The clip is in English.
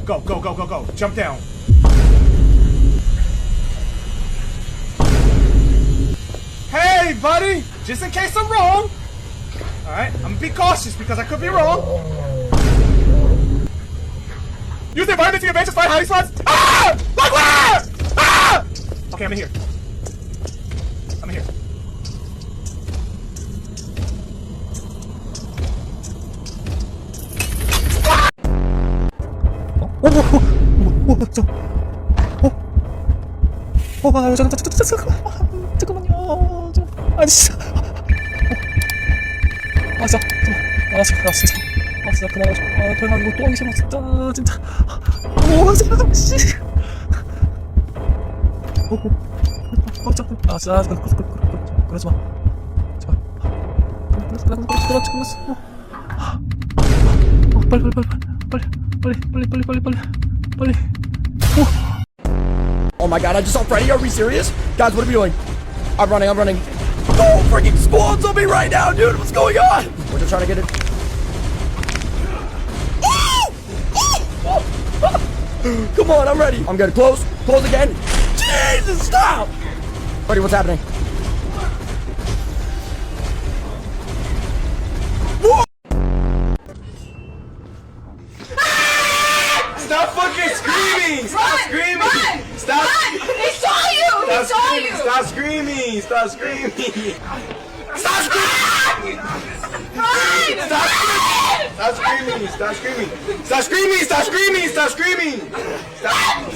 Go, go, go, go, go. Jump down. Hey, buddy! Just in case I'm wrong. Alright, I'm gonna be cautious because I could be wrong. Use the environment to your advantage, find hiding spots. Ah! Like where? Ah! Okay, I'm in here. I'm in here. 잠깐만요. 아니 진짜. 진짜. 진짜 그만하자. 더 이상 이거 또 하기 싫어. 진짜. 씨. 진짜. 그러지 마. 제발. 빨리. Oh my god, I just saw Freddy. Are we serious? Guys, what are we doing? I'm running. Oh, freaking squads on me right now, dude. What's going on? We're just trying to get it. Come on, I'm ready. I'm good. Close again. Jesus, stop. Freddy, what's happening? Stop fucking screaming! Stop screaming! Run! Stop! Run! He saw you! He saw you! Stop screaming! Stop screaming! Stop screaming! Run! Stop screaming! Stop screaming! Stop screaming! Stop screaming! Stop screaming! Stop screaming! Stop!